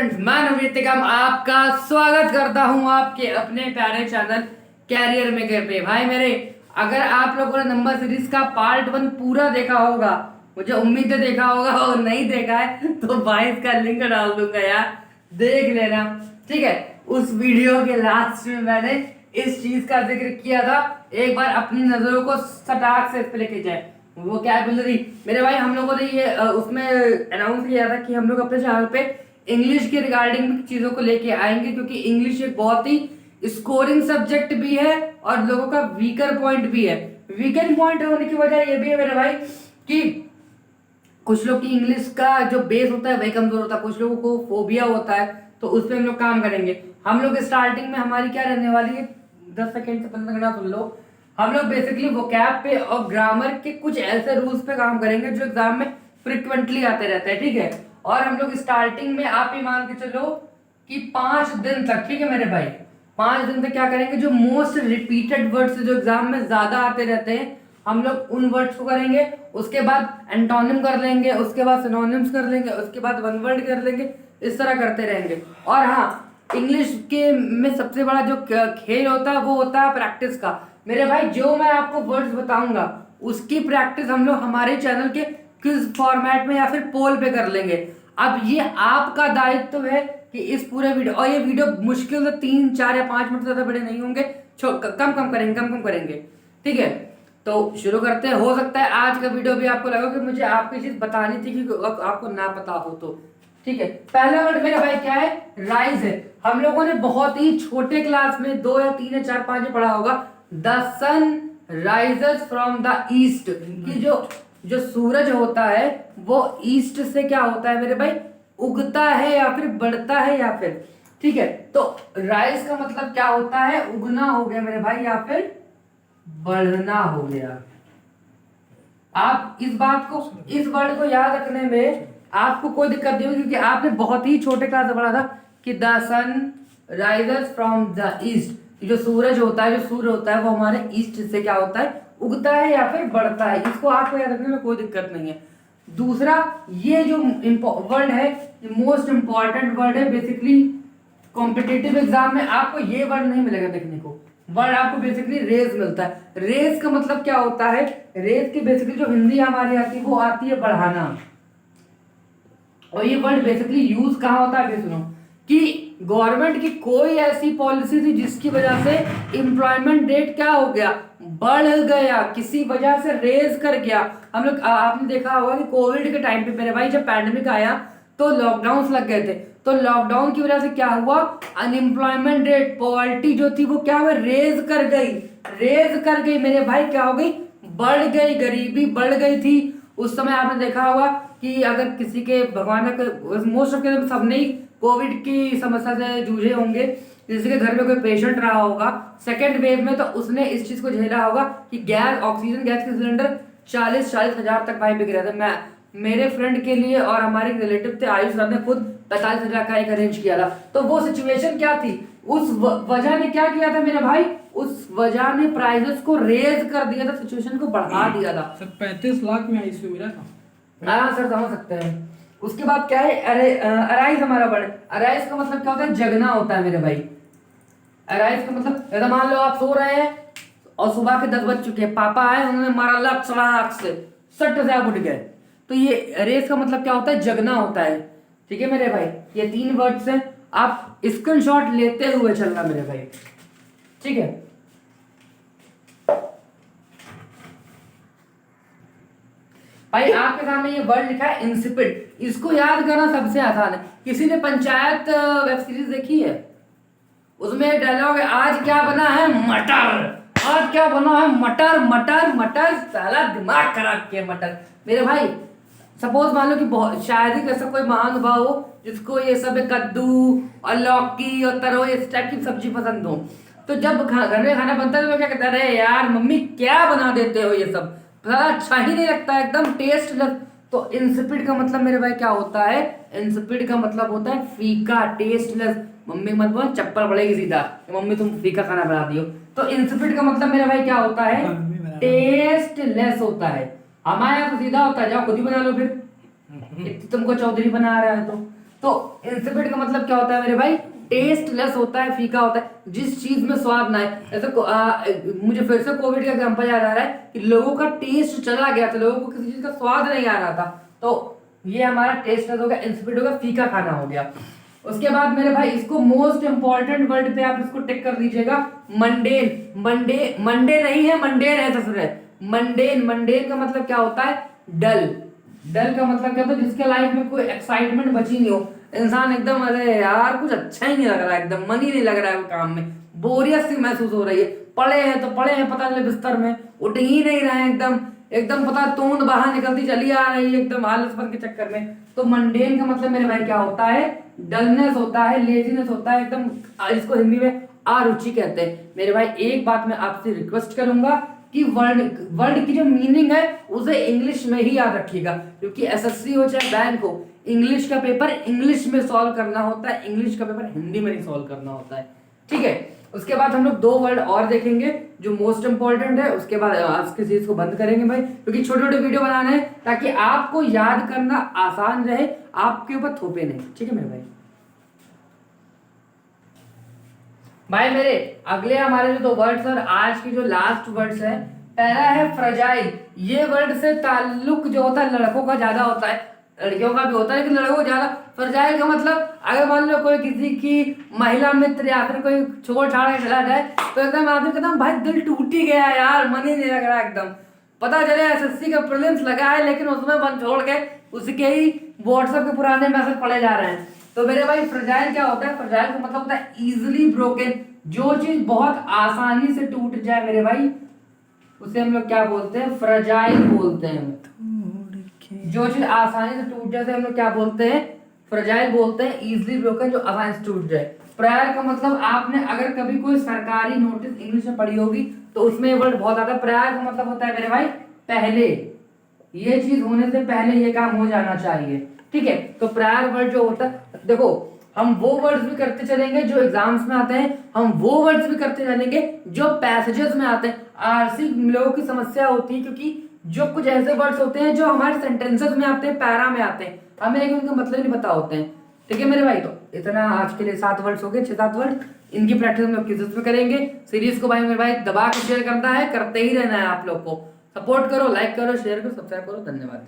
Friends, मैं नवनीत निगम आपका स्वागत करता हूं आपके अपने प्यारे चैनल कैरियर मेकर पे। भाई मेरे, अगर आप लोगों ने नंबर सीरीज का पार्ट 1 पूरा देखा होगा, मुझे उम्मीद है देखा होगा, और नहीं देखा है तो भाई इसका लिंक डाल दूंगा यार, देख लेना। ठीक है, उस वीडियो के लास्ट में मैंने इस चीज का जिक्र किया था। एक बार अपनी नजरों को सटाक से इस पे लेके जाए। वो क्या बोल रही मेरे भाई, हम लोगों ने ये उसमें अनाउंस किया था कि हम लोग अपने चैनल पे इंग्लिश के रिगार्डिंग चीजों को लेके आएंगे, क्योंकि इंग्लिश एक बहुत ही स्कोरिंग सब्जेक्ट भी है और लोगों का वीकर पॉइंट भी है। वीकर पॉइंट होने की वजह ये भी है मेरे भाई कि कुछ लोग की इंग्लिश का जो बेस होता है वही कमजोर होता है, कुछ लोगों को फोबिया होता है, तो उस पर हम लोग काम करेंगे। हम लोग स्टार्टिंग में हमारी क्या रहने वाली है, 10 सेकेंड से 15 सेकंड सुन लो। हम लोग बेसिकली वोकैब पे और ग्रामर के कुछ ऐसे रूल्स पे काम करेंगे जो एग्जाम में फ्रिक्वेंटली आते रहते हैं। ठीक है, और हम लोग स्टार्टिंग में आप ही मान के चलो कि 5 दिन तक, ठीक है मेरे भाई, 5 दिन तक क्या करेंगे, जो मोस्ट रिपीटेड वर्ड्स जो एग्जाम में ज्यादा आते रहते हैं हम लोग उन वर्ड्स को करेंगे। उसके बाद एंटोनिम कर लेंगे, उसके बाद सिनोनिम्स कर लेंगे, उसके बाद वन वर्ड कर लेंगे, इस तरह करते रहेंगे। और हाँ, इंग्लिश के में सबसे बड़ा जो खेल होता है वो होता है प्रैक्टिस का। मेरे भाई, जो मैं आपको वर्ड्स बताऊंगा उसकी प्रैक्टिस हम लोग हमारे चैनल के क्विज फॉर्मेट में या फिर पोल पे कर लेंगे। अब ये आपका दायित्व है कि इस पूरे वीडियो, और ये वीडियो मुश्किल से 3, 4 या 5 मिनट से ज्यादा बड़े नहीं होंगे, कम कम करेंगे। ठीक है, तो शुरू करते हैं। हो सकता है आज का वीडियो भी आपको लगा कि मुझे आपकी चीज बतानी थी कि आपको ना पता हो तो। ठीक है, पहला वर्ड मेरा भाई क्या है, राइज है। हम लोगों ने बहुत ही छोटे क्लास में 2 या 3 या 4, 5 पढ़ा होगा, the sun rises from the east, कि जो सूरज होता है वो ईस्ट से क्या होता है मेरे भाई, उगता है या फिर बढ़ता है या फिर। ठीक है, तो राइज का मतलब क्या होता है, उगना हो गया मेरे भाई, या फिर बढ़ना हो गया। आप इस बात को, इस वर्ड को याद रखने में आपको कोई दिक्कत नहीं होगी, क्योंकि आपने बहुत ही छोटे क्लास में पढ़ा था कि the sun rises from the east, जो सूरज होता है, जो सूर्य होता है वो हमारे ईस्ट से क्या होता है, उगता है या फिर बढ़ता है। इसको आपको याद रखने में कोई दिक्कत नहीं है। दूसरा, ये जो वर्ड है, मोस्ट इंपॉर्टेंट वर्ड है। बेसिकली कॉम्पिटिटिव एग्जाम में आपको ये वर्ड नहीं मिलेगा देखने को। वर्ड आपको बेसिकली रेज मिलता है। रेज का मतलब क्या होता है, रेज की बेसिकली जो हिंदी हमारी आती है वो आती है बढ़ाना। और ये वर्ड बेसिकली यूज कहाँ होता है, सुनो, कि गवर्नमेंट की कोई ऐसी पॉलिसी थी जिसकी वजह से एम्प्लॉयमेंट रेट क्या हो गया, बढ़ गया, किसी वजह से रेज कर गया। हम लोग, आपने देखा होगा कि कोविड के टाइम पे मेरे भाई जब पैंडेमिक आया तो लॉकडाउन लग गए थे, तो लॉकडाउन की वजह से क्या हुआ, अनएम्प्लॉयमेंट रेट, पॉवर्टी जो थी वो क्या हुआ, रेज कर गई मेरे भाई, क्या हो गई, बढ़ गई, गरीबी बढ़ गई थी। उस समय आपने देखा होगा कि अगर किसी के, भगवान का मोस्ट ऑफ के सबने ही कोविड की समस्या से जूझे होंगे, किसी के घर में कोई पेशेंट रहा होगा सेकेंड वेव में, तो उसने इस चीज को झेला होगा कि गैस, ऑक्सीजन गैस के सिलेंडर 40-40 हजार तक भाई बिक रहे थे। मैं, मेरे फ्रेंड के लिए और हमारे रिलेटिव थे आयुष साहब ने खुद 45 हजार का एक अरेंज किया था। तो वो सिचुएशन क्या थी, उस वजह ने क्या किया था मेरे भाई, उस वजह ने प्राइजेस को रेज कर दिया था, सिचुएशन को बढ़ा दिया था। सर 35 लाख में आईसीयू मिला था। हाँ सर, समझ सकते हैं। उसके बाद क्या है, अराइज हमारा वर्ड। अराइज का मतलब क्या होता है, जगना होता है मेरे भाई। अराइज का मतलब, मान लो आप सो रहे हैं और सुबह के 10 बज चुके हैं, पापा आए, उन्होंने मारा लक सड़ाक से, सट से आप उठ गए, तो ये अरेज का मतलब क्या होता है, जगना होता है। ठीक है मेरे भाई, ये 3 वर्ड्स हैं, आप स्क्रीनशॉट लेते हुए चलना मेरे भाई। ठीक है, भाई आपके सामने ये वर्ड लिखा है इंसिपिड, इसको याद करना सबसे आसान है। किसी ने पंचायत वेब सीरीज देखी है, उसमें एक डायलॉग है, आज क्या बना है मटर, आज क्या बना है मटर, मटर मटर, साला दिमाग खराब किया मटर। मेरे भाई सपोज मान लो कि बहुत शायद ही ऐसा कोई महानुभाव हो जिसको ये सब कद्दू और लौकी और तरो इस टाइप की सब्जी पसंद हो, तो जब घर में खाना बनता है तो क्या कहता है, अरे यार मम्मी क्या बना देते हो ये सब, अच्छा ही नहीं लगता, एकदम टेस्टलेस। तो इंसिपिड का मतलब मेरे भाई क्या होता है, इंसिपिड का मतलब होता है फीका, टेस्टलेस। मम्मी मत बोल, चप्पल पड़ेगी सीधा, मम्मी तुम फीका खाना बना दियो। तो इंसिपिड का मतलब मेरा भाई क्या होता है, टेस्टलेस होता है। हमारे यहाँ तो सीधा होता है, जाओ खुद ही बना लो फिर, तुमको चौधरी बना रहा है तो। तो इंसिपिड का मतलब क्या होता है मेरे भाई? टेस्टलेस होता है, फीका होता है, जिस चीज में स्वाद ना है। ऐसे मुझे फिर से कोविड का एग्जांपल याद आ रहा है कि लोगों का टेस्ट चला गया था, लोगों को किसी चीज का स्वाद नहीं आ रहा था, तो ये हमारा टेस्टलेस हो गया, इंसिपिड हो गया, फीका खाना हो गया। उसके बाद मेरे भाई इसको मोस्ट इंपॉर्टेंट वर्ड पे आप इसको टिक कर दीजिएगा, मंडेन। मंडे नहीं है, मंडेन है ससुर। मंडेन, मंडेन का मतलब क्या होता है? डल। डल का मतलब क्या होता है? जिसके लाइफ में कोई एक्साइटमेंट बची नहीं हो, इंसान एकदम अरे यार कुछ अच्छा ही नहीं लग रहा है, एकदम मन ही नहीं लग रहा है वो काम में, बोरियत सी महसूस हो रही है, पड़े हैं तो पड़े हैं पता नहीं बिस्तर में, उठ ही नहीं रहे हैं, एकदम एकदम पता तोंद बाहर निकलती चली आ रही है एकदम आलसपन के चक्कर में। तो मंडेन का मतलब मेरे भाई क्या होता है? डलनेस होता है, लेजीनेस होता है, एकदम इसको हिंदी में अरुचि कहते हैं। मेरे भाई एक बात मैं आपसे रिक्वेस्ट करूंगा कि वर्ड की जो मीनिंग है उसे इंग्लिश में ही याद रखिएगा, क्योंकि एसएससी हो चाहे बैंक हो, इंग्लिश का पेपर इंग्लिश में सॉल्व करना होता है, इंग्लिश का पेपर हिंदी में नहीं सॉल्व करना होता है, ठीक है। उसके बाद हम लोग 2 वर्ड और देखेंगे जो मोस्ट इंपॉर्टेंट है, उसके बाद आज की चीज को बंद करेंगे भाई, क्योंकि छोटे छोटे वीडियो बनाने हैं ताकि आपको याद करना आसान रहे, आपके ऊपर थोपे नहीं, ठीक है मेरे भाई। भाई मेरे अगले हमारे जो 2 वर्ड्स और आज की जो लास्ट वर्ड्स है, पहला है फ्रजाइल। ये वर्ड से ताल्लुक जो होता है लड़कों का ज्यादा होता है, लड़कियों का भी होता है लेकिन लड़कों को ज्यादा। फ्रजाइल का मतलब अगर मान लो कोई किसी की महिला मित्र या फिर कोई छोड़ छाड़ के चला जाए तो एकदम आदमी कहता है भाई दिल टूट ही गया यार, मन ही नहीं लग रहा एकदम, पता चले एसएससी का प्रीलिम्स लगा है लेकिन उसमें मन छोड़ के उसके ही व्हाट्सएप के पुराने मैसेज पढ़े जा रहे हैं। तो मेरे भाई फ्रजाइल क्या होता है? फ्रजाइल का मतलब होता है इजिली ब्रोकन, जो चीज बहुत आसानी से टूट जाए मेरे भाई उसे हम लोग क्या बोलते हैं? फ्रजाइल बोलते हैं। जो चीज आसानी से टूट जाए हम लोग क्या बोलते हैं? फ्रजाइल बोलते हैं। इजिली ब्रोकन जो आसानी से टूट जाए। प्रायर का मतलब आपने अगर कभी कोई सरकारी नोटिस इंग्लिश में पढ़ी होगी तो उसमें ये वर्ड बहुत आता है। प्रायर का मतलब होता है मेरे भाई पहले, ये चीज होने से पहले ये काम हो जाना चाहिए, ठीक है। तो प्रायर वर्ड जो होता है, देखो हम वो वर्ड्स भी करते चलेंगे जो एग्जाम्स में आते हैं, हम वो वर्ड्स भी करते चलेंगे जो पैसेजेस में आते हैं। आरसी लोगों की समस्या होती है क्योंकि जो कुछ ऐसे वर्ड्स होते हैं जो हमारे सेंटेंसेस में आते हैं, पैरा में आते हैं, हमें लेकिन उनका मतलब नहीं पता होते हैं, ठीक है मेरे भाई। तो इतना आज के लिए 7 वर्ड्स हो गए, 6-7 वर्ड, इनकी प्रैक्टिस हम लोग क्विज़ेस में करेंगे। सीरीज को भाई मेरे भाई दबा के शेयर करना है, करते ही रहना है, आप लोग को सपोर्ट करो, लाइक करो, शेयर करो, सब्सक्राइब करो, धन्यवाद।